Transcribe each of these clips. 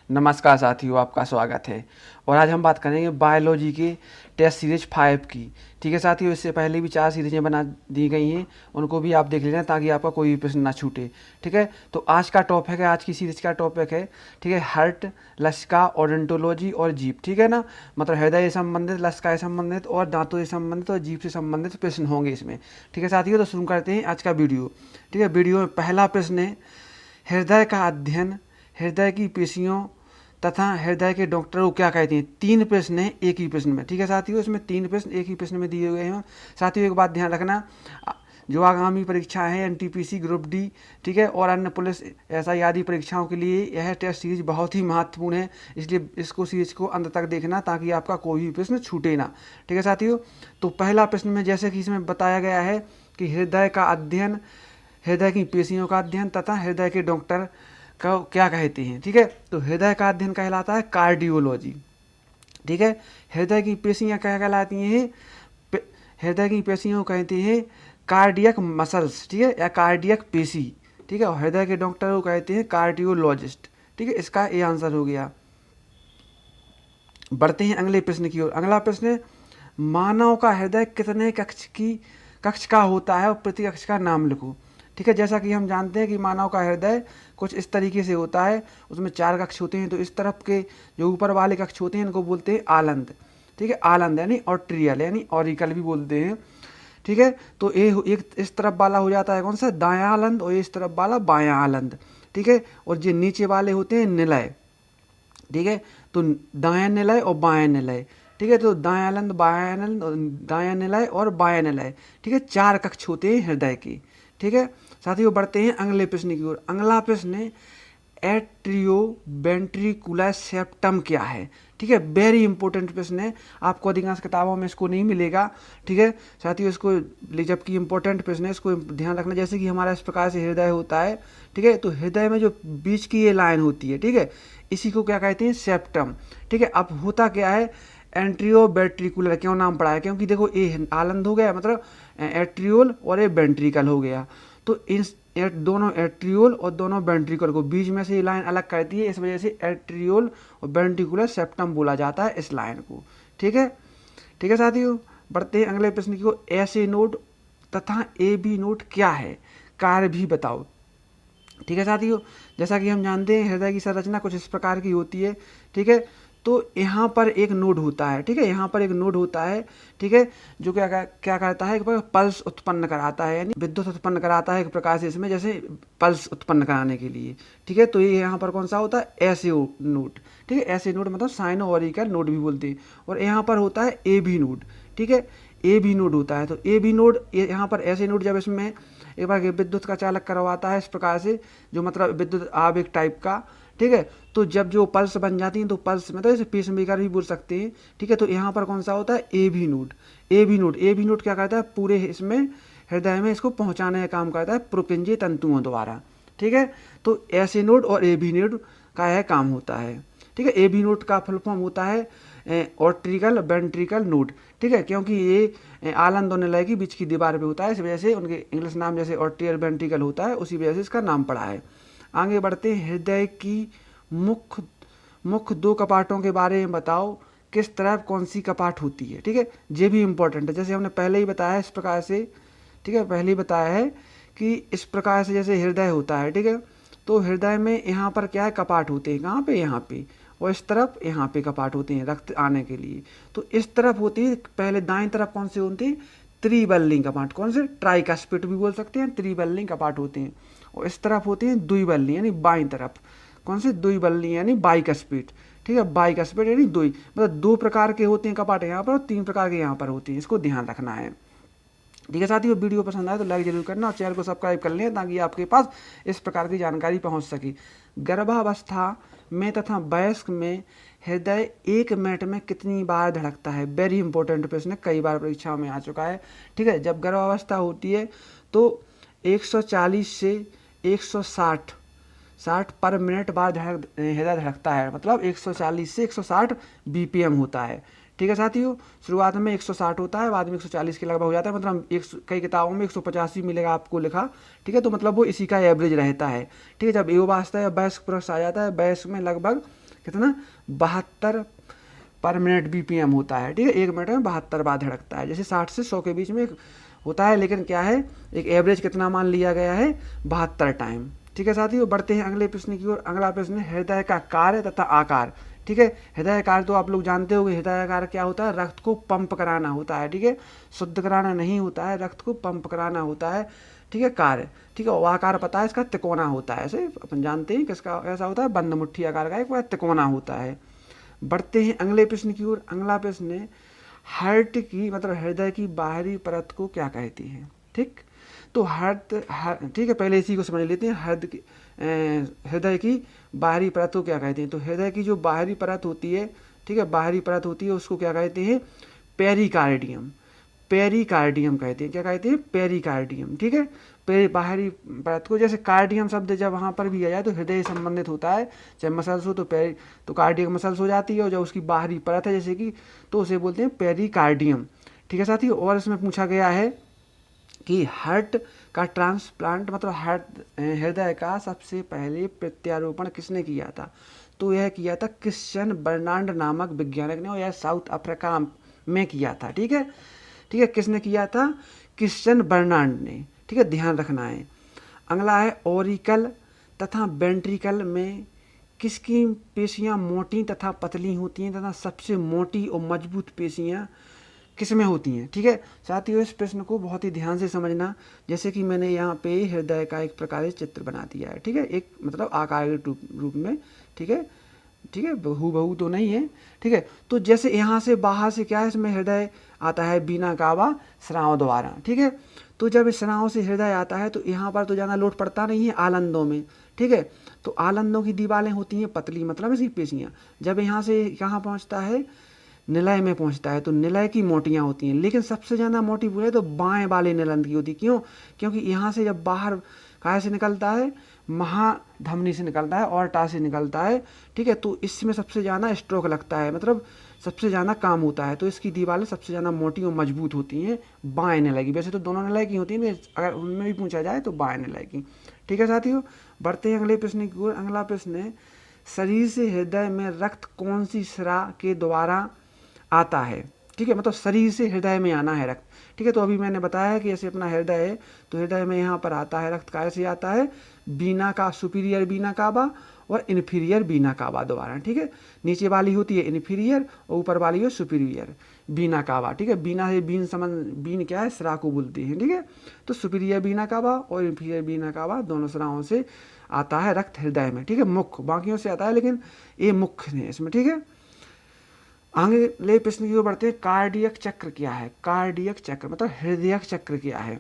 नमस्कार साथियों, आपका स्वागत है। और आज हम बात करेंगे बायोलॉजी के टेस्ट सीरीज 5 की। ठीक है साथियों, इससे पहले भी 4 सीरीजें बना दी गई हैं, उनको भी आप देख लेना ताकि आपका कोई भी प्रश्न ना छूटे। ठीक है, तो आज का टॉपिक है, आज की सीरीज का टॉपिक है, ठीक है, हार्ट, लसिका, ओडोंटोलॉजी और जीभ। ठीक है ना, मतलब हृदय से संबंधित, लसिका से संबंधित और दांतों से संबंधित और जीभ से संबंधित प्रश्न होंगे इसमें। ठीक है साथियों, तो शुरू करते हैं आज का वीडियो। ठीक है, वीडियो में पहला प्रश्न है, हृदय का अध्ययन हृदय की पेशियों तथा हृदय के डॉक्टरों को क्या कहते हैं। 3 प्रश्न हैं एक ही प्रश्न में। ठीक है साथियों, इसमें 3 प्रश्न एक ही प्रश्न में दिए हुए हैं। साथियों एक बात ध्यान रखना, जो आगामी परीक्षा है एनटीपीसी ग्रुप डी, ठीक है, और अन्य पुलिस एसआई आदि परीक्षाओं के लिए यह टेस्ट सीरीज बहुत ही महत्वपूर्ण है, इसलिए इसको सीरीज को अंत तक देखना ताकि आपका कोई भी प्रश्न छूटे ना। ठीक है साथियों, तो पहला प्रश्न में जैसे कि इसमें बताया गया है कि हृदय का अध्ययन हृदय की पेशियों का अध्ययन तथा हृदय के डॉक्टर का क्या कहते हैं। ठीक है, तो हृदय का अध्ययन कहलाता है कार्डियोलॉजी। ठीक है, हृदय की पेशियां क्या कहलाती हैं, हृदय की पेशियों कहते हैं कार्डियक मसल्स, ठीक है, या कार्डियक पेशी। ठीक है, और हृदय के डॉक्टर को कहते हैं कार्डियोलॉजिस्ट। ठीक है, इसका ये आंसर हो गया। बढ़ते हैं अगले प्रश्न की ओर। अगला प्रश्न है, मानव का हृदय कितने कक्ष का होता है और प्रति कक्ष का नाम लिखो। ठीक है, जैसा कि हम जानते हैं कि मानव का हृदय कुछ इस तरीके से होता है, उसमें 4 कक्ष होते हैं। तो इस तरफ के जो ऊपर वाले कक्ष होते हैं इनको बोलते हैं आलंद। ठीक है, आलंद यानी ऑर्ट्रियल यानी ऑरिकल भी बोलते हैं। ठीक है, तो ये एक इस तरफ वाला हो जाता है कौन सा, दायां आलंद, और इस तरफ वाला बायां आलंद। ठीक है, और जो नीचे वाले होते हैं निलय। ठीक है, तो दायां निलय और बायां निलय। ठीक है, तो दायां आलंद, बायां आलंद, दायां निलय और बायां निलय। ठीक है, 4 कक्ष होते हैं हृदय के। ठीक है साथियों, बढ़ते हैं अगले प्रश्न की ओर। अगला प्रश्न है, एट्रियो वेंट्रिकुलर सेप्टम क्या है। ठीक है, वेरी इंपॉर्टेंट प्रश्न है, आपको अधिकांश किताबों में इसको नहीं मिलेगा। ठीक है साथियों, इसको जबकि इंपॉर्टेंट प्रश्न है, इसको ध्यान रखना। जैसे कि हमारा इस प्रकार से हृदय होता है, ठीक है, तो हृदय में जो बीच की ये लाइन होती है, ठीक है, इसी को क्या कहते हैं, सेप्टम। ठीक है, अब होता क्या है, एंट्रियो वेंट्रिकुलर क्यों नाम पड़ा है, क्योंकि देखो ये आलंद हो गया, मतलब एट्रियोल और ये वेंट्रिकल हो गया। तो इन दोनों एट्रियोल और दोनों वेंट्रिकल को बीच में से ये लाइन अलग करती है, इस वजह से एट्रियोल और वेंट्रिकुलर सेप्टम बोला जाता है इस लाइन को। ठीक है साथियों, बढ़ते हैं अगले प्रश्न की ओर। ऐसे नोड तथा ए बी नोड क्या है, कार्य भी बताओ। ठीक है साथियों, जैसा कि हम जानते हैं हृदय की संरचना कुछ इस प्रकार की होती है। ठीक है, तो यहाँ पर एक नोड होता है। ठीक है, यहाँ पर एक नोड होता है, ठीक है, जो क्या करता है, एक पल्स उत्पन्न कराता है, यानी विद्युत उत्पन्न कराता है एक प्रकार से इसमें, जैसे पल्स उत्पन्न कराने के लिए। ठीक है, तो ये यहाँ पर कौन सा होता है, ऐसे नोड। ठीक है, ऐसे नोड मतलब साइनो ऑरिकल नोड भी बोलते हैं। और यहाँ पर होता है ए बी नोड। ठीक है, ए बी नोड होता है, तो ए बी नोड यहाँ पर ऐसे नोड जब इसमें एक बार विद्युत का चालक करवाता है इस प्रकार से, जो मतलब विद्युत आवेग टाइप का। ठीक है, तो जब जो पल्स बन जाती हैं, तो पल्स मतलब इसे पेस मेकर भी बोल सकते हैं। ठीक है, तो यहाँ पर कौन सा होता है, A B node. A B node क्या करता है, पूरे इसमें हृदय में इसको पहुँचाने का काम करता है प्रोपिंजे तंतुओं द्वारा। ठीक है, तो ऐसे नोड और ए बी नोड का यह काम होता है। ठीक है, ए बी नोड का फुल फॉर्म होता है ऑर्ट्रिकल वेंट्रिकल नोड। ठीक है, क्योंकि ये आलंद और निलय की बीच की दीवार पे होता है, इस वजह से उनके इंग्लिश नाम जैसे ऑर्ट्रियल वेंट्रिकल होता है, उसी वजह से इसका नाम पड़ा है। आगे बढ़ते हैं, हृदय की मुख्य 2 कपाटों के बारे में बताओ, किस तरफ कौन सी कपाट होती है। ठीक है, ये भी इंपॉर्टेंट है, जैसे हमने पहले ही बताया इस प्रकार से। ठीक है, पहले ही बताया है कि इस प्रकार से जैसे हृदय होता है, ठीक है, तो हृदय में यहाँ पर क्या है, कपाट होते हैं, कहाँ पे, यहाँ पे, और इस तरफ यहाँ पे कपाट होते हैं रक्त आने के लिए। तो इस तरफ होती है, पहले दाएं तरफ कौन से होते हैं, त्रिबल्लिंग कपाट, कौन से, ट्राइकस्पिड भी बोल सकते हैं, त्रिबल्लिंग कपाट होते हैं। और इस तरफ होती हैं द्विबल्लिंग यानी बाईं तरफ, कौन से, द्विबल्लिंग यानी बाइकस्पिड। ठीक है, बाइकस्पिड यानी दुई, मतलब 2 प्रकार के होते हैं कपाट यहाँ पर और 3 प्रकार के यहाँ पर होते हैं, इसको ध्यान रखना है। ठीक है साथियों, वीडियो पसंद आए तो लाइक जरूर करना और चैनल को सब्सक्राइब कर लें ताकि आपके पास इस प्रकार की जानकारी पहुंच सके। गर्भावस्था में तथा वयस्क में हृदय 1 मिनट में कितनी बार धड़कता है, वेरी इंपॉर्टेंट प्रश्न, कई बार परीक्षाओं में आ चुका है। ठीक है, जब गर्भावस्था होती है तो 140 से 160 पर मिनट बाद हृदय धड़कता है, मतलब 140 से 160 बीपीएम होता है। ठीक है साथियों, शुरुआत में 160 होता है, बाद में 140 के लगभग हो जाता है, मतलब कई किताबों में 185 मिलेगा आपको लिखा। ठीक है, तो मतलब वो इसी का एवरेज रहता है। ठीक है, जब युवावस्था या वयस्क पुरुष आ जाता है, वयस्क में लगभग कितना 72 पर मिनट BPM होता है, ठीक है। 1 मिनट में 72 बार धड़कता है, जैसे 60 से 100 के बीच में होता है, लेकिन क्या है एक एवरेज कितना मान लिया गया है 72 टाइम, ठीक है साथियों। बढ़ते हैं अगले प्रश्न की ओर। अगला प्रश्न है हृदय का कार्य तथा आकार, ठीक है। हृदय कार्य तो आप लोग जानते होंगे, हृदय कार्य क्या होता है, रक्त को पंप कराना होता है, ठीक है, शुद्ध कराना नहीं होता है, रक्त को पंप कराना होता है, ठीक है। कार्य, ठीक है। और आकार पता है इसका तिकोना होता है, ऐसे अपन जानते हैं किसका ऐसा होता है, बंद मुट्ठी आकार का एक बार तिकोना होता है। बढ़ते हैं अगले प्रश्न की ओर। अगला प्रश्न है हार्ट की मतलब हृदय की बाहरी परत को क्या कहते हैं, ठीक। तो ठीक है, पहले इसी को समझ लेते हैं। हृदय की बाहरी परत को क्या कहते हैं। तो हृदय की जो बाहरी परत होती है, ठीक है, बाहरी परत होती है, उसको क्या कहते हैं, पेरिकार्डियम। पेरिकार्डियम कहते हैं, क्या कहते हैं, पेरिकार्डियम, ठीक है। बाहरी परत को, जैसे कार्डियम शब्द जब वहाँ पर भी आ जाए तो हृदय संबंधित होता है, चाहे मसल्स हो तो कार्डियक मसल्स हो जाती है, और जब उसकी बाहरी परत है जैसे कि, तो उसे बोलते हैं पेरिकार्डियम, ठीक है साथियों। और इसमें पूछा गया है कि हार्ट का ट्रांसप्लांट मतलब हृदय का सबसे पहले प्रत्यारोपण किसने किया था। तो यह किया था क्रिश्चियन बर्नार्ड नामक वैज्ञानिक ने, और यह साउथ अफ्रीका में किया था, ठीक है, ठीक है। किसने किया था, क्रिश्चियन बर्नार्ड ने, ठीक है, ध्यान रखना है। अगला है ऑरिकल तथा वेंट्रिकल में किसकी पेशियां मोटी तथा पतली होती हैं तथा सबसे मोटी और मजबूत पेशियां किसमें होती हैं, ठीक है साथियों। इस प्रश्न को बहुत ही ध्यान से समझना, जैसे कि मैंने यहाँ पे हृदय का एक प्रकार से चित्र बना दिया है, ठीक है, एक मतलब आकार के रूप में, ठीक है, ठीक है, बहू तो नहीं है, ठीक है। तो जैसे यहाँ से बाहर से क्या है, इसमें हृदय आता है बीना कावा स्राव द्वारा, ठीक है। तो जब इस स्राव से हृदय आता है तो यहाँ पर तो ज़्यादा लोड पड़ता नहीं है आलंदों में, ठीक है। तो आलंदों की दीवारें होती हैं पतली, मतलब इसकी पेशियाँ। जब यहाँ से कहाँ पहुँचता है, निलय में पहुँचता है, तो निलय की मोटियाँ होती हैं, लेकिन सबसे ज़्यादा मोटी बोले तो बाएँ वाले निलंद की होती। क्यों, क्योंकि यहाँ से जब बाहर कहाँ से निकलता है, महाधमनी से निकलता है, ऑर्टा से निकलता है, ठीक है। तो इसमें सबसे ज़्यादा स्ट्रोक लगता है, मतलब सबसे ज़्यादा काम होता है, तो इसकी दीवारें सबसे ज़्यादा मोटी और मजबूत होती हैं बाएँ निलय की। वैसे तो दोनों निलय की होती हैं, अगर उनमें भी पूछा जाए तो बाएँ निलय की, ठीक है साथियों। बढ़ते हैं अगले प्रश्न की ओर। अगला प्रश्न है शरीर से हृदय में रक्त कौन सी शिरा के द्वारा आता है, ठीक है, मतलब शरीर से हृदय में आना है रक्त, ठीक है। तो अभी मैंने बताया कि जैसे अपना हृदय है तो हृदय में यहाँ पर आता है रक्त, कैसे आता है, बीना का सुपीरियर बीना कावा और इन्फीरियर बीना कावा द्वारा, ठीक है। नीचे वाली होती है इन्फीरियर और ऊपर वाली है सुपीरियर बीना कावा, ठीक है। बीना से बीन संबंध, बीन क्या है, सिरा को बोलते हैं, ठीक है। तो सुपीरियर बीना कावा और इन्फीरियर बीना कावा दोनों सिराओं से आता है रक्त हृदय में, ठीक है। मुख्य बाकियों से आता है लेकिन ये मुख्य है इसमें, ठीक है। अगले प्रश्न की ओर बढ़ते हैं। कार्डियक चक्र क्या है, कार्डियक चक्र मतलब हृदयक चक्र क्या है,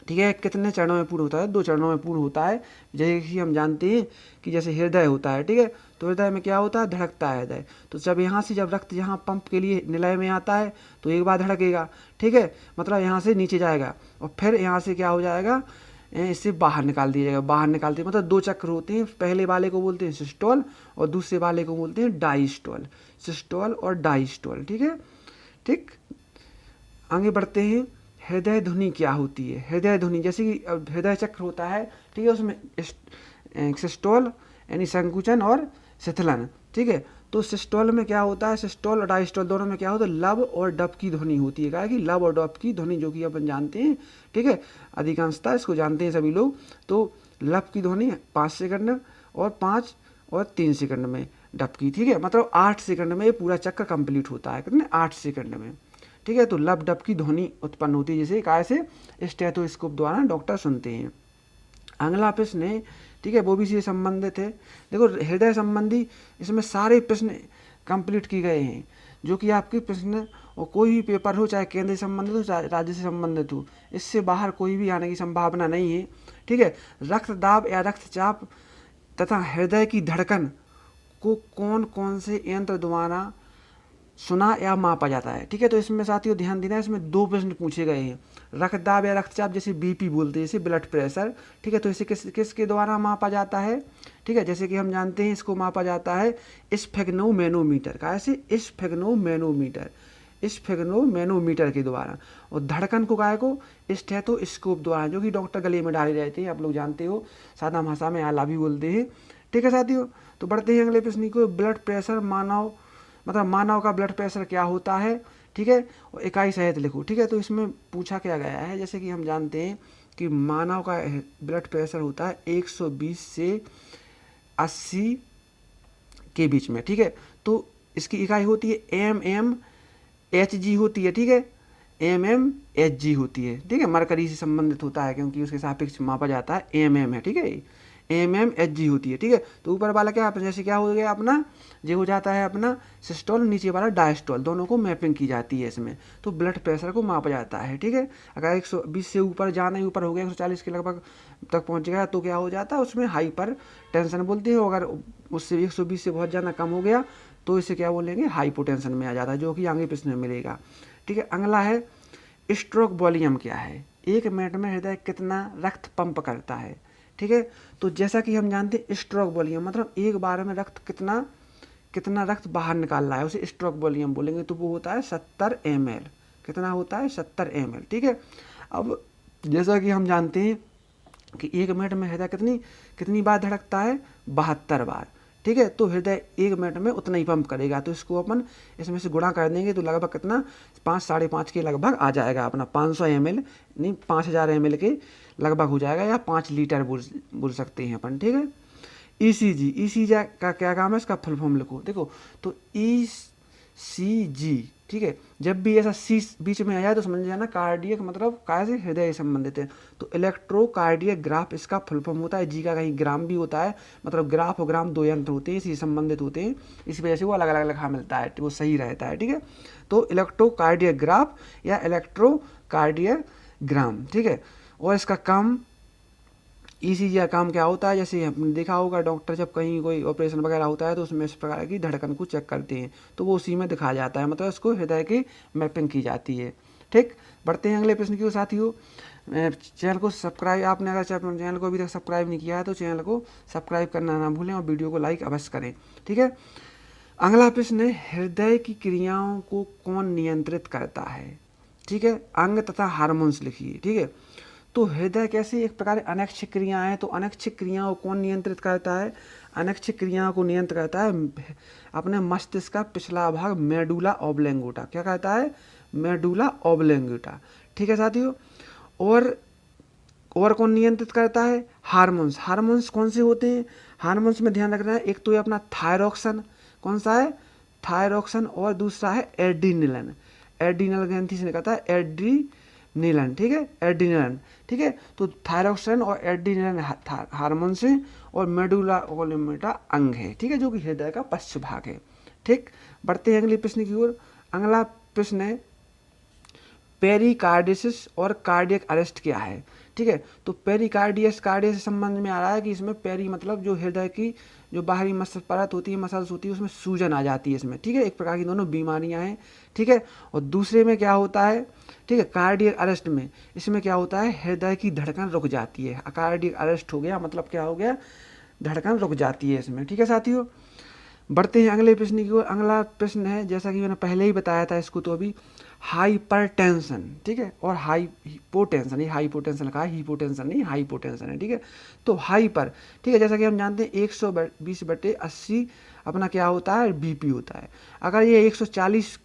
ठीक है। कितने चरणों में पूर्ण होता है, 2 चरणों में पूर्ण होता है। जैसे कि हम जानते हैं कि जैसे हृदय होता है, ठीक है, तो हृदय में क्या होता है, धड़कता है हृदय। तो जब यहाँ से जब रक्त यहाँ पंप के लिए निलय में आता है तो एक बार धड़केगा, ठीक है, मतलब यहाँ से नीचे जाएगा और फिर यहाँ से क्या हो जाएगा, इससे बाहर निकाल दिया जाएगा। बाहर निकालते मतलब 2 चक्र होते हैं, पहले वाले को बोलते हैं सिस्टोल और दूसरे वाले को बोलते हैं डाइस्टोल, सिस्टोल और डाइस्टोल, ठीक है, ठीक। आगे बढ़ते हैं। हृदय ध्वनि क्या होती है, हृदय ध्वनि जैसे कि हृदय चक्र होता है, ठीक है, उसमें सिस्टोल यानी संकुचन और शिथिलन, ठीक है। तो सिस्टोल में क्या होता है, सिस्टोल और डायस्टोल दोनों में क्या होता है, लब और डब की ध्वनि होती है। क्या कि लब और डब की ध्वनि जो कि अपन जानते हैं, ठीक है, अधिकांशतः इसको जानते हैं सभी लोग। तो लब की ध्वनि 5 सेकंड और 5 और 3 सेकंड में डब की, ठीक है, मतलब 8 सेकंड में ये पूरा चक्र कंप्लीट होता है, कितने 8 सेकंड में, ठीक है। तो लब डब की ध्वनि उत्पन्न होती है, जैसे कैसे स्टेथोस्कोप द्वारा डॉक्टर सुनते हैं। अगला प्रश्न है, ठीक है, वो भी इससे संबंधित है। देखो हृदय संबंधी इसमें सारे प्रश्न कंप्लीट किए गए हैं, जो कि आपके प्रश्न और कोई भी पेपर हो, चाहे केंद्र से संबंधित हो चाहे राज्य से संबंधित हो, इससे बाहर कोई भी आने की संभावना नहीं है, ठीक है। रक्तदाब या रक्तचाप तथा हृदय की धड़कन को कौन कौन से यंत्र द्वारा सुना या मापा जाता है, ठीक है। तो इसमें साथियों ध्यान देना है, इसमें 2 प्रश्न पूछे गए हैं। रक्तदाब या रक्तचाप जैसे बीपी बोलते हैं, जैसे ब्लड प्रेशर, ठीक है, तो इसे किसके द्वारा मापा जाता है, ठीक है। जैसे कि हम जानते हैं इसको मापा जाता है स्फेग्नोमैनोमीटर, कैसे स्फेग्नोमैनोमीटर, स्फेग्नोमैनोमीटर के द्वारा। और धड़कन को काय को स्टेथोस्कोप द्वारा, जो कि डॉक्टर गले में डाले रहते हैं, आप लोग जानते हो, सादा भाषा में आला भी बोलते हैं, ठीक है साथियों। तो बढ़ते हैं अगले प्रश्न को, ब्लड प्रेशर मानव का ब्लड प्रेशर क्या होता है, ठीक है, और इकाई सहित लिखो, ठीक है। तो इसमें पूछा क्या गया है, जैसे कि हम जानते हैं कि मानव का ब्लड प्रेशर होता है 120 से 80 के बीच में, ठीक है। तो इसकी इकाई होती है mmHg होती है, ठीक है, mmHg होती है, ठीक है, मरकरी से संबंधित होता है क्योंकि उसके सापेक्ष मापा जाता है, है, ठीक है, mmHg होती है, ठीक है। तो ऊपर वाला क्या जैसे क्या हो गया अपना, ये हो जाता है अपना सिस्टोल, नीचे वाला डायस्टोल, दोनों को मैपिंग की जाती है इसमें, तो ब्लड प्रेशर को मापा जाता है, ठीक है। अगर 120 से ऊपर जाना ही ऊपर हो गया 140 के लगभग तक पहुंच गया तो क्या हो जाता है उसमें हाइपर टेंशन बोलते हैं। अगर उससे 120 से बहुत ज़्यादा कम हो गया तो इसे क्या बोलेंगे, हाइपोटेंशन में आ जाता है, जो कि आगे प्रश्न में मिलेगा, ठीक है। अगला है स्ट्रोक वॉल्यूम क्या है, 1 मिनट में हृदय कितना रक्त पंप करता है, ठीक है। तो जैसा कि हम जानते हैं स्ट्रोक वॉल्यूम मतलब एक बार में रक्त कितना रक्त बाहर निकाल रहा है, उसे स्ट्रोक वॉल्यूम बोलेंगे। तो वो होता है 70 ml, कितना होता है 70 ml, ठीक है। अब जैसा कि हम जानते हैं कि 1 मिनट में हृदय कितनी बार धड़कता है, 72 बार, ठीक है। तो हृदय 1 मिनट में उतना ही पंप करेगा, तो इसको अपन इसमें से गुणा कर देंगे तो लगभग कितना 5-5.5 के लगभग आ जाएगा अपना 500 ml, नहीं 5000 ml के लगभग हो जाएगा, या 5 लीटर बोल सकते हैं अपन, ठीक है। ईसीजी का क्या काम है, इसका फुल फॉर्म लिखो, देखो तो ईसीजी, ठीक है, जब भी ऐसा सी बीच में आ जाए तो समझ जाना कार्डियक मतलब काय से हृदय संबंधित है। तो इलेक्ट्रोकार्डियक ग्राफ इसका फुल फॉर्म होता है, जी का कहीं ग्राम भी होता है, मतलब ग्राफ और ग्राम 2 यंत्र होते हैं, इसी संबंधित होते हैं, इस वजह से वो अलग अलग लिखा मिलता है, वो सही रहता है, ठीक है। तो इलेक्ट्रोकार्डियक ग्राफ या इलेक्ट्रोकार्डियक ग्राम, ठीक है। और इसका काम ईसीजी का काम क्या होता है, जैसे हमने देखा होगा डॉक्टर जब कहीं कोई ऑपरेशन वगैरह होता है तो उसमें इस प्रकार की धड़कन को चेक करते हैं, तो वो उसी में दिखाया जाता है, मतलब इसको हृदय की मैपिंग की जाती है, ठीक। बढ़ते हैं अगले प्रश्न की ओर साथियों। चैनल को सब्सक्राइब, आपने अगर चैनल को अभी तक सब्सक्राइब नहीं किया है तो चैनल को सब्सक्राइब करना ना भूलें और वीडियो को लाइक अवश्य करें, ठीक है। अगला प्रश्न है, हृदय की क्रियाओं को कौन नियंत्रित करता है, ठीक है, अंग तथा हार्मोन्स लिखिए, ठीक है। तो हृदय कैसी एक प्रकार अनैच्छिक क्रियाएं हैं, तो अनैच्छिक क्रियाओं को कौन नियंत्रित करता है, अनैच्छिक क्रियाओं को नियंत्रित करता है अपने मस्तिष्क का पिछला भाग मेडुला ऑब्लैंगुटा, क्या कहता है, मेडुला ऑब्लैंगुटा, ठीक है साथियों। और कौन नियंत्रित करता है, हार्मोन्स कौन से होते हैं, हार्मोन्स में ध्यान रखना है, एक तो ये अपना थायरॉक्सन, कौन सा है, थायरॉक्सन, और दूसरा है एड्रीनलिन, एड्रीनल ग्रंथि से निकलता है एड्रीनलिन, ठीक है, एड्रीनलिन, ठीक है। तो थायरॉक्सिन और एड्रीनलिन हार्मोन से, और मेडुला ऑब्लैंगुटा अंग है, ठीक है, जो कि हृदय का पश्च भाग है, ठीक। बढ़ते हैं अगले प्रश्न की ओर। अगला प्रश्न है, पेरिकार्डियसिस और कार्डियक अरेस्ट क्या है, ठीक है। तो पेरिकार्डियस से संबंध में आ रहा है कि इसमें पेरी मतलब जो हृदय की जो बाहरी मसल परत होती है, मसल्स होती है, उसमें सूजन आ जाती है इसमें, ठीक है, एक प्रकार की दोनों बीमारियां हैं, ठीक है। और दूसरे में क्या होता है, ठीक है, कार्डियक अरेस्ट में इसमें क्या होता है, हृदय की धड़कन रुक जाती है, कार्डियक अरेस्ट हो गया मतलब क्या हो गया, धड़कन रुक जाती है इसमें, ठीक है साथियों। बढ़ते हैं अगले प्रश्न की ओर। अगला प्रश्न है, जैसा कि मैंने पहले ही बताया था इसको, तो अभी हाइपरटेंशन, ठीक है, और हाइपोटेंशन, ये हाइपोटेंशन का है, हिपोटेंशन नहीं, हाइपोटेंशन है, ठीक है। तो हाइपर, ठीक है, जैसा कि हम जानते हैं 120/80 अपना क्या होता है, बीपी होता है। अगर ये 140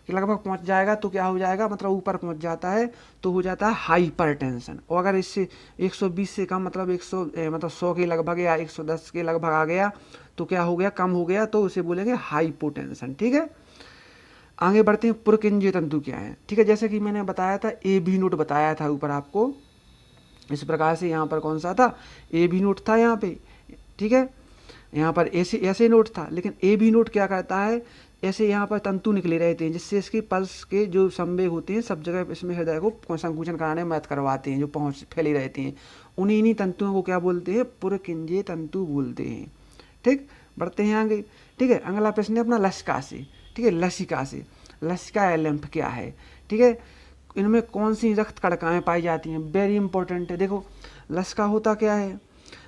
के लगभग पहुंच जाएगा तो क्या हो जाएगा, मतलब ऊपर पहुंच जाता है तो हो जाता है हाइपरटेंशन। और अगर इससे 120 से कम मतलब 100 के लगभग या 110 के लगभग आ गया तो क्या हो गया, कम हो गया, तो उसे बोलेंगे हाइपोटेंशन, ठीक है। आगे बढ़ते हैं, पुरकिंजे तंतु क्या है, ठीक है, जैसे कि मैंने बताया था ए बी नोट बताया था ऊपर आपको, इस प्रकार से यहाँ पर कौन सा था, ए बी नोट था यहाँ पे, ठीक है, यहाँ पर ऐसे नोट था, लेकिन ए बी नोट क्या करता है, ऐसे यहाँ पर तंतु निकले रहते हैं जिससे इसके पल्स के जो संवेग होते हैं सब जगह इसमें हृदय को संकुचन कराने में मदद करवाते हैं, जो पहुँच फैले रहते हैं, उन्हीं तंतुओं को क्या बोलते हैं, पुरकिंजे तंतु बोलते हैं, ठीक। बढ़ते हैं आगे, ठीक है। अगला प्रश्न है अपना लसिका से, ठीक है, लसिका या लिम्फ क्या है, ठीक है, इनमें कौन सी रक्त कणिकाएं पाई जाती हैं, वेरी इंपॉर्टेंट है। देखो लसिका होता क्या है,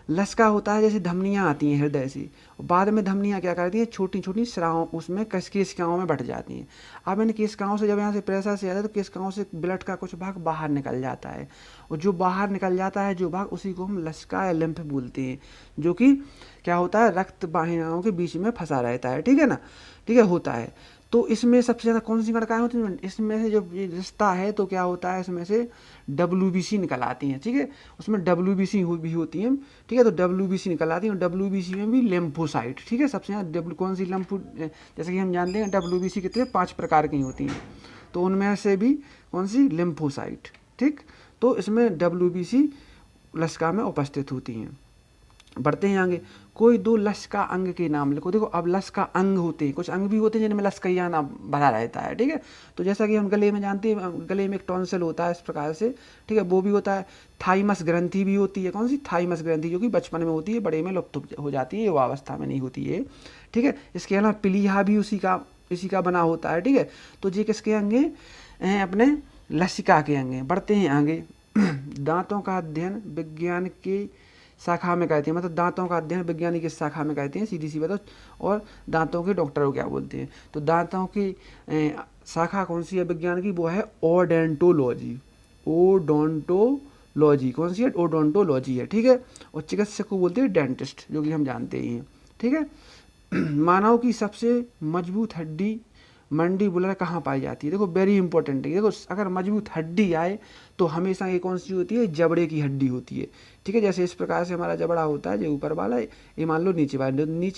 लसका होता है जैसे धमनियाँ आती हैं हृदय से, बाद में धमनियाँ क्या करती हैं, छोटी छोटी स्रावों उसमें केशिकाओं में बट जाती हैं। अब इन केशिकाओं से जब यहाँ से प्रेशर से आता है तो केशिकाओं से ब्लड का कुछ भाग बाहर निकल जाता है, और जो बाहर निकल जाता है जो भाग, उसी को हम लसका या लिम्फ बोलते हैं, जो कि क्या होता है, रक्त वाहिनियों के बीच में फंसा रहता है, ठीक है ना, ठीक है, होता है। तो इसमें सबसे ज़्यादा कौन सी कणिकाएं होती हैं, इसमें से जो ये रिश्ता है तो क्या होता है, इसमें से WBC निकल आती हैं, ठीक है, उसमें WBC भी होती हैं, ठीक है, तो WBC निकल आती है, और WBC में भी लिम्फोसाइट, ठीक है, सबसे ज़्यादा कौन सी लिम्फो, जैसे कि हम जानते हैं WBC कितने 5 प्रकार की होती हैं, तो उनमें से भी कौन सी, लिम्फोसाइट, ठीक, तो इसमें WBC लसका में उपस्थित होती हैं। बढ़ते हैं आगे, कोई दो लसका अंग के नाम लिखो। देखो अब लसका अंग होते हैं, कुछ अंग भी होते हैं जिनमें लसकैया नाम भरा रहता है, ठीक है, तो जैसा कि हम गले में जानते हैं, गले में एक टॉन्सिल होता है इस प्रकार से, ठीक है, वो भी होता है। थाइमस ग्रंथि भी होती है, कौन सी, थाइमस ग्रंथि, जो कि बचपन में होती है, बड़े में लुप्त हो जाती है, युवावस्था में नहीं होती है, ठीक है। इसके अलावा प्लीहा भी इसी का बना होता है, ठीक है। तो ये किसके अंग हैं, अपने लसिका के अंग हैं। बढ़ते हैं आगे, दांतों का अध्ययन विज्ञान की शाखा में कहते हैं, मतलब दांतों का अध्ययन विज्ञानी की शाखा में कहते हैं, सीधी सी बात। और दांतों के डॉक्टर को क्या बोलते हैं, तो दांतों की शाखा कौन सी है विज्ञान की, वो है ओडोंटोलॉजी। ओडोंटोलॉजी कौन सी है, ओडोंटोलॉजी है, ठीक है। और चिकित्सक को बोलते हैं डेंटिस्ट, जो कि हम जानते ही हैं, ठीक है। मानव की सबसे मजबूत हड्डी मंडिबुलर कहाँ पाई जाती है, देखो वेरी इंपॉर्टेंट है। देखो अगर मजबूत हड्डी आए तो हमेशा ये कौन सी होती है, जबड़े की हड्डी होती है, ठीक है। जैसे इस प्रकार से हमारा जबड़ा होता है, जो ऊपर वाला, ये मान लो नीचे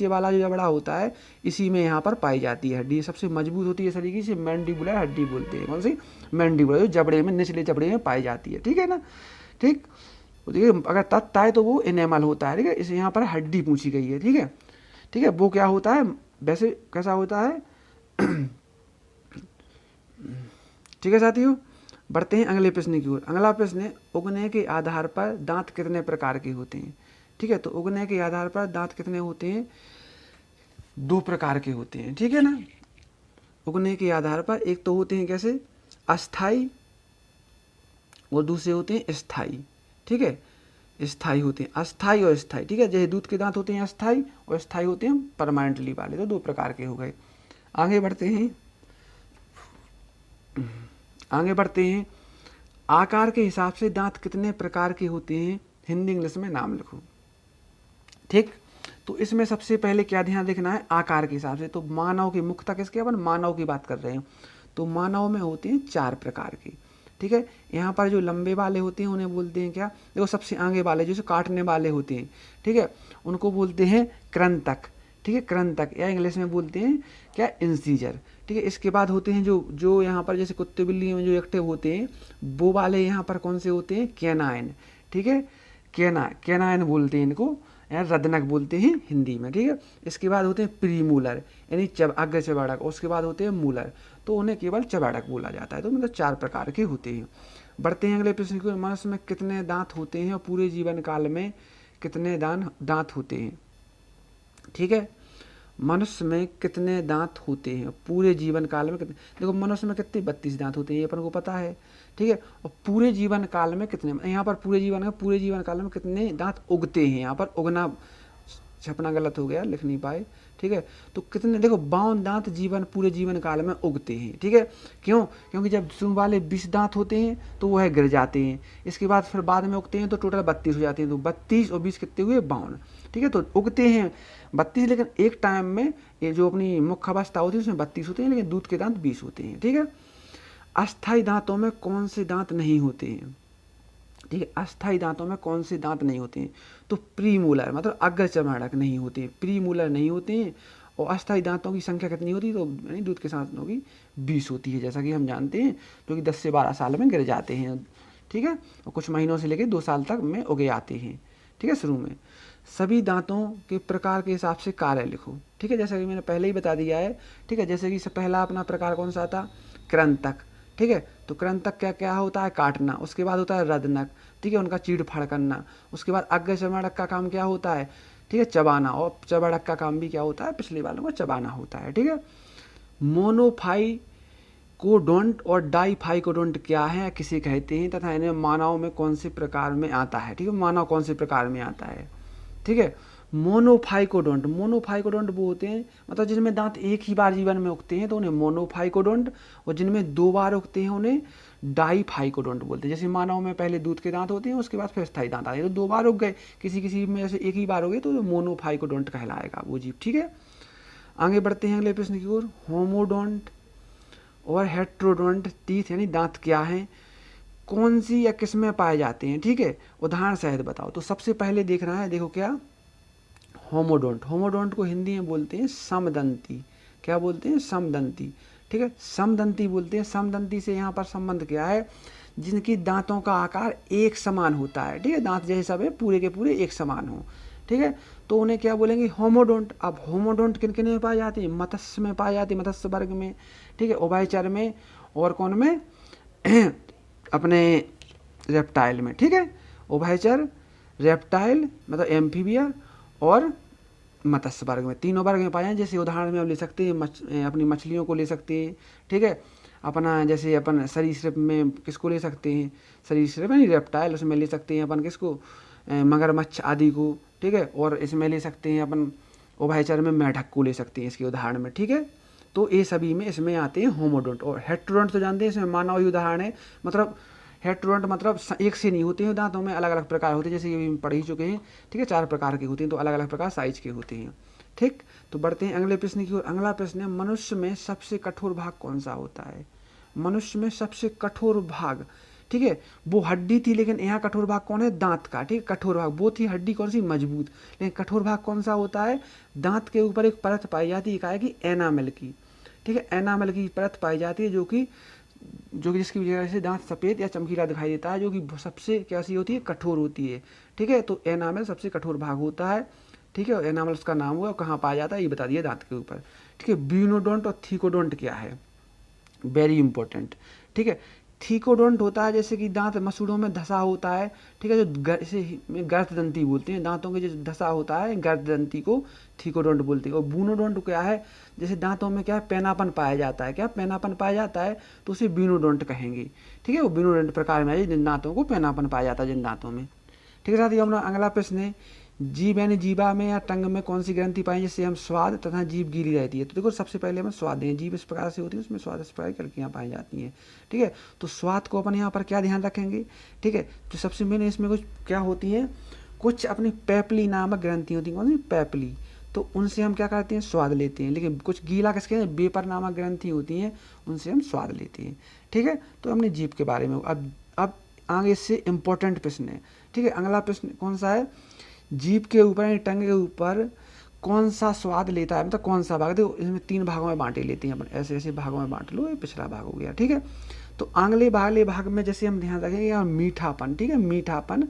वाला जो जबड़ा होता है, इसी में यहाँ पर पाई जाती है हड्डी, सबसे मजबूत होती है, इस तरीके से मैंडिबुलर हड्डी बोलते हैं, कौन सी, मैंडिबुलर, जो जबड़े में, निचले जबड़े में पाई जाती है, ठीक है ना, ठीक। देखिए अगर तत्व आए तो वो एनेमल होता है, ठीक है, इसे यहाँ पर हड्डी पूछी गई है, ठीक है, ठीक है। वो क्या होता है, वैसे कैसा होता है, ठीक है साथियों। बढ़ते हैं अगले प्रश्न की ओर। अगला प्रश्न, उगने के आधार पर दांत कितने प्रकार के होते हैं, ठीक है। तो उगने के आधार पर दांत कितने होते हैं, 2 प्रकार के होते हैं, ठीक है ना। उगने के आधार पर एक तो होते हैं कैसे, अस्थाई, और दूसरे होते हैं स्थाई, ठीक है। स्थाई होते हैं, अस्थाई और स्थाई, ठीक है। जैसे दूध के दांत होते हैं अस्थाई, और स्थाई होते हैं परमानेंटली वाले, तो 2 प्रकार के हो गए। आगे बढ़ते हैं, आकार के हिसाब से दांत कितने प्रकार के होते हैं, हिंदी इंग्लिश में नाम लिखो, ठीक। तो इसमें सबसे पहले क्या ध्यान रखना है, आकार के हिसाब से। तो मानव की, मुख्यतः किसके, अपन मानव की बात कर रहे हैं, तो मानव में होते हैं 4 प्रकार के, ठीक है। यहाँ पर जो लंबे वाले होते हैं उन्हें बोलते हैं क्या, देखो सबसे आगे वाले जो काटने वाले होते हैं, ठीक है, उनको बोलते हैं कृंतक, ठीक है, कृंतक, या इंग्लिश में बोलते हैं क्या, इंसीजर, ठीक है। इसके बाद होते हैं जो यहाँ पर जैसे कुत्ते बिल्ली में जो एक्टिव होते हैं, वो वाले यहाँ पर कौन से होते हैं, कैनाइन, ठीक है, कैनाइन बोलते हैं इनको, या रदनक बोलते हैं हिंदी में, ठीक है। इसके बाद होते हैं प्रीमूलर, यानी अग्र चबाड़क, उसके बाद होते हैं मूलर, तो उन्हें केवल चबाड़क बोला जाता है। तो मतलब 4 प्रकार के होते हैं। बढ़ते हैं अगले प्रश्न को, मनुष्य में कितने दांत होते हैं और पूरे जीवन काल में कितने दांत होते हैं, ठीक है। मनुष्य में कितने दांत होते हैं पूरे जीवन काल में, कितने, देखो मनुष्य में कितने 32 दांत होते हैं, ये अपन को पता है, ठीक है। और पूरे जीवन काल में कितने, यहाँ पर पूरे जीवन काल में कितने दांत उगते हैं, यहाँ पर उगना छपना गलत हो गया, लिख नहीं पाए, ठीक है। तो कितने, देखो 52 दांत पूरे जीवन काल में उगते हैं, ठीक है। क्योंकि जब शुरू वाले 20 दांत होते हैं तो वह गिर जाते हैं, इसके बाद फिर बाद में उगते हैं तो टोटल 32 हो जाते हैं, तो 32 और 20 कितने हुए, 52, ठीक है। तो उगते हैं 32, लेकिन एक टाइम में ये जो अपनी मुख्य अवस्था होती है उसमें 32 होते हैं, लेकिन दूध के दांत 20 होते हैं, ठीक है। अस्थाई दांतों में कौन से दांत नहीं होते हैं, ठीक है। अस्थाई दांतों में कौन से दांत नहीं होते हैं, तो प्रीमूलर, मतलब अग्र चबाड़क नहीं होते, प्रीमूलर नहीं होते हैं। और अस्थाई दांतों की संख्या कितनी होती है, तो यानी दूध के दांतों की 20 होती है, जैसा कि हम जानते हैं, जो कि 10 से 12 साल में गिर जाते हैं, ठीक है। और कुछ महीनों से लेकर 2 साल तक में उगे आते हैं, ठीक है, शुरू में। सभी दांतों के प्रकार के हिसाब से कार्य लिखो, ठीक है, जैसा कि मैंने पहले ही बता दिया है, ठीक है। जैसे कि पहला अपना प्रकार कौन सा था, कृंतक, ठीक है। तो कृंतक क्या क्या होता है, काटना, उसके बाद होता है रदनक, ठीक है, उनका चीड़ फाड़ करना, उसके बाद अग्र चबाड़क का काम क्या होता है, ठीक है, चबाना, और चबाड़क का काम भी क्या होता है, पिछले वालों को चबाना होता है, ठीक है। मोनोफाइकोडोंट और डाईफाइकोडोंट क्या है, किसे कहते हैं, तथा इन्हें मानव में कौन से प्रकार में आता है, ठीक है, मानव कौन से प्रकार में आता है, ठीक है। मोनोफाइकोडोंट, मोनोफाइकोडोंट वो होते हैं मतलब जिनमें दांत एक ही बार जीवन में उगते हैं तो उन्हें मोनोफाइकोडोंट, और जिनमें 2 बार उगते हैं उन्हें डाईफाइकोडोंट बोलते हैं। जैसे मानव में पहले दूध के दांत होते हैं, उसके बाद फिर स्थायी दांत आते हैं, तो 2 बार उग गए, किसी किसी में जैसे एक ही बार हो गए तो मोनोफाइकोडोंट कहलाएगा वो जीव। ठीक है, आगे बढ़ते हैं अगले प्रश्न की ओर। होमोडोंट और हेट्रोडोंट टीथ यानी दांत क्या हैं, कौन सी या किस में पाए जाते हैं, ठीक है, उदाहरण सहित बताओ। तो सबसे पहले देखना है, देखो क्या, होमोडोंट, होमोडोंट को हिंदी में बोलते हैं समदंती। क्या बोलते हैं, समदंती। ठीक है, समदंती बोलते हैं। समदंती से यहाँ पर संबंध क्या है, जिनकी दांतों का आकार एक समान होता है। ठीक है, दांत जैसे सब है पूरे के पूरे एक समान हो। ठीक है, तो उन्हें क्या बोलेंगे, होमोडोंट। अब होमोडोंट किन किन में पाए जाते हैं, मत्स्य में पाए जाते हैं, मत्स्य वर्ग में। ठीक है, उभयचर में, और कौन में अपने रेप्टाइल में। ठीक है, उभयचर, रेप्टाइल मतलब एम्फीबिया, और मत्स्य वर्ग में, तीनों वर्ग में पाए जाए। जैसे उदाहरण में आप ले सकते हैं अपनी मछलियों को ले सकते हैं। ठीक है, अपना जैसे अपन सरीसृप में किसको ले सकते हैं, सरीसृप यानी रेप्टाइल, उसमें ले सकते हैं अपन किसको, मगरमच्छ आदि को। ठीक है, और इसमें ले सकते हैं अपन उभयचर में मेढक को ले सकते हैं इसके उदाहरण में। ठीक है, तो ये सभी में इसमें आते हैं होमोडोंट। और हेट्रोडोंट तो जानते हैं, इसमें मानव ही उदाहरण है। मतलब हेट्रोडोंट मतलब एक से नहीं होते हैं दांतों में, अलग अलग प्रकार होते हैं, जैसे ये पढ़ ही चुके हैं। ठीक है, 4 प्रकार के होते हैं, तो अलग अलग प्रकार साइज के होते हैं। ठीक, तो बढ़ते हैं अगले प्रश्न की ओर। अगला प्रश्न है, मनुष्य में सबसे कठोर भाग कौन सा होता है, मनुष्य में सबसे कठोर भाग। ठीक है, वो हड्डी थी, लेकिन यहाँ कठोर भाग कौन है, दांत का। ठीक है, कठोर भाग वो थी हड्डी कौन सी, मजबूत, लेकिन कठोर भाग कौन सा होता है, दांत के ऊपर एक परत पाई जाती है, क्या है कि एनामेल की। ठीक है, एनामेल की परत पाई जाती है, जो कि जिसकी वजह से दांत सफ़ेद या चमकीला दिखाई देता है, जो कि सबसे कैसी होती है, कठोर होती है। ठीक है, तो एनामेल सबसे कठोर भाग होता है। ठीक है, एनामेल उसका नाम हुआ, कहाँ पाया जाता है ये बता दिया, दांत के ऊपर। ठीक है, ब्यूनोडोंट और थीकोडोंट क्या है, वेरी इंपॉर्टेंट। ठीक है, थीकोडोंट होता है जैसे कि दांत मसूड़ों में धसा होता है। ठीक है, जो इसे गर्ददंती बोलते हैं, दांतों के जो धसा होता है गर्ददंती को थीकोडोंट बोलते हैं। और ब्यूनोडोंट क्या है, जैसे दांतों में क्या है, पैनापन पाया जाता है, क्या पैनापन पाया जाता है, तो उसे ब्यूनोडोंट कहेंगे। ठीक है, वो ब्यूनोडोंट प्रकार में है जिन दांतों को पैनापन पाया जाता है, जिन दांतों में। ठीक है साथियों, अपना अगला प्रश्न है, जीभ यानी जीभा में या टंग में कौन सी ग्रंथि पाई जिससे हम स्वाद तथा जीभ गीली रहती है। तो देखो सबसे पहले हम स्वाद दें, जीभ इस प्रकार से होती है, उसमें स्वाद इस प्रकार की कल्कियाँ पाई जाती हैं। ठीक है, तो स्वाद को अपन यहाँ पर क्या ध्यान रखेंगे। ठीक है, तो सबसे मेन इसमें कुछ क्या होती हैं, कुछ अपनी पैपली नामक ग्रंथि होती हैं, कौन सी, पैपली, तो उनसे हम क्या करते हैं, स्वाद लेते हैं। लेकिन कुछ गीला किसके हैं, बेपर नामक ग्रंथि होती हैं, उनसे हम स्वाद लेते हैं। ठीक है, तो हमने जीभ के बारे में। अब आगे इससे इम्पोर्टेंट प्रश्न है। ठीक है, अगला प्रश्न कौन सा है, जीभ के ऊपर यानी टंग के ऊपर कौन सा स्वाद लेता है, मतलब कौन सा भाग। देखो इसमें 3 भागों में बांटे लेते हैं अपन, ऐसे ऐसे भागों में बांट लो, ये पिछला भाग हो गया। ठीक है, तो आंगले बागले भाग में जैसे हम ध्यान रखेंगे, यहाँ मीठापन। ठीक है, मीठापन।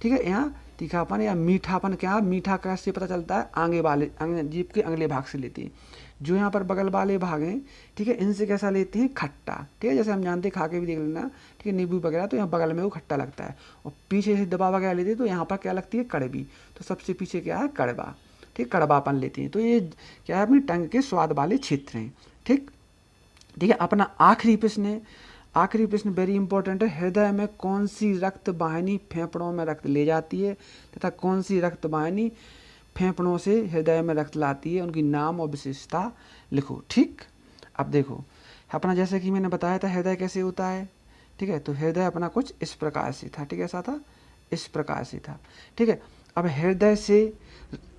ठीक है, यहाँ तीखापन या मीठापन, क्या मीठा कैसे पता चलता है, आगे वाले जीभ के अगले भाग से लेते हैं। जो यहाँ पर बगल वाले भाग हैं, ठीक है, इनसे कैसा लेते हैं, खट्टा। ठीक है, जैसे हम जानते हैं, खा के भी देख लेना। ठीक है, नींबू वगैरह, तो यहाँ बगल में वो खट्टा लगता है। और पीछे से दवा वगैरह लेते हैं, तो यहाँ पर क्या लगती है, कड़वी। तो सबसे पीछे क्या है, कड़वा। ठीक, कड़वापन लेते हैं। तो ये क्या है, अपनी टंग के स्वाद वाले क्षेत्र हैं। ठीक, ठीक है, अपना आखिरी प्रश्न है, आखिरी प्रश्न वेरी इंपॉर्टेंट है, हृदय में कौन सी रक्त वाहिनी फेफड़ों में रक्त ले जाती है तथा कौन सी रक्त वाहिनी फेफड़ों से हृदय में रक्त लाती है, उनकी नाम और विशेषता लिखो। ठीक, अब देखो अपना जैसे कि मैंने बताया था हृदय कैसे होता है। ठीक है, तो हृदय अपना कुछ इस प्रकार से था। ठीक है, ऐसा था, इस प्रकार से था। ठीक है, अब हृदय से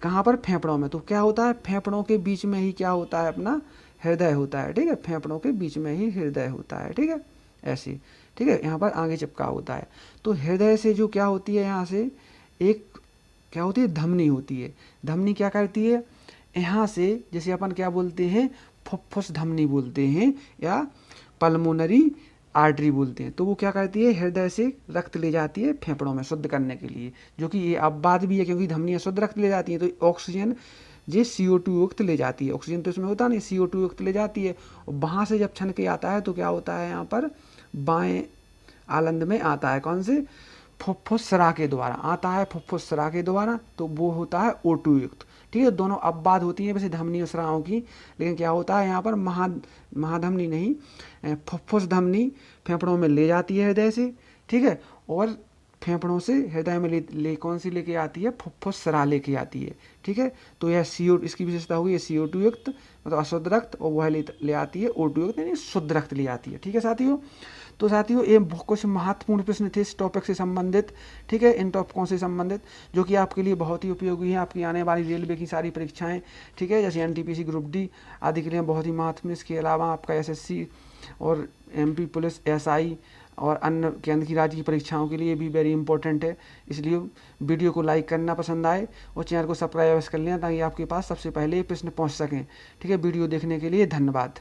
कहाँ पर, फेफड़ों में, तो क्या होता है, फेफड़ों के बीच में ही क्या होता है, अपना हृदय होता है। ठीक है, फेफड़ों के बीच में ही हृदय होता है। ठीक है, ऐसे। ठीक है, यहाँ पर आगे चिपका होता है। तो हृदय से जो क्या होती है, यहाँ से एक क्या होती है, धमनी होती है। धमनी क्या करती है, यहाँ से जैसे अपन क्या बोलते हैं, फुफ्फुस धमनी बोलते हैं या पल्मोनरी आर्टरी बोलते हैं। तो वो क्या करती है, हृदय से रक्त ले जाती है फेफड़ों में शुद्ध करने के लिए, जो कि ये अब बात भी है, क्योंकि धमनियाँ शुद्ध रक्त ले जाती हैं, तो ऑक्सीजन ये CO2 युक्त ले जाती है। ऑक्सीजन तो इसमें होता नहीं, CO2 युक्त ले जाती है। और वहाँ से जब छन के आता है तो क्या होता है, यहाँ पर बाएं आलंद में आता है, कौन से, फुफ्फुस स्राव के द्वारा आता है, फुफ्फुस स्राव के द्वारा, तो वो होता है O2 युक्त। ठीक है, दोनों अब बात होती है वैसे धमनी और स्रावों की, लेकिन क्या होता है यहाँ पर महाधमनी नहीं, फुफ्फुस धमनी फेफड़ों में ले जाती है हृदय से। ठीक है, और फेफड़ों से हृदय में ले कौन सी लेके आती है, फुफ्फुसरा लेके आती है। ठीक है, तो यह CO इसकी विशेषता होगी, ये CO2 युक्त मतलब अशुद्ध रक्त, और वह ले आती है O2 युक्त यानी शुद्ध रक्त ले आती है। ठीक है साथियों, तो साथियों ये कुछ महत्वपूर्ण प्रश्न थे इस टॉपिक से संबंधित। ठीक है, इन टॉपिकों से संबंधित जो कि आपके लिए बहुत ही उपयोगी हैं, आपकी आने वाली रेलवे की सारी परीक्षाएं, ठीक है, जैसे NTPC ग्रुप D आदि के लिए बहुत ही महत्वपूर्ण। इसके अलावा आपका SSC और MP पुलिस, SI और अन्य केंद्र की राज्य की परीक्षाओं के लिए भी वेरी इंपॉर्टेंट है। इसलिए वीडियो को लाइक करना पसंद आए और चैनल को सब्सक्राइब कर लें ताकि आपके पास सबसे पहले ये प्रश्न पहुंच सकें। ठीक है, वीडियो देखने के लिए धन्यवाद।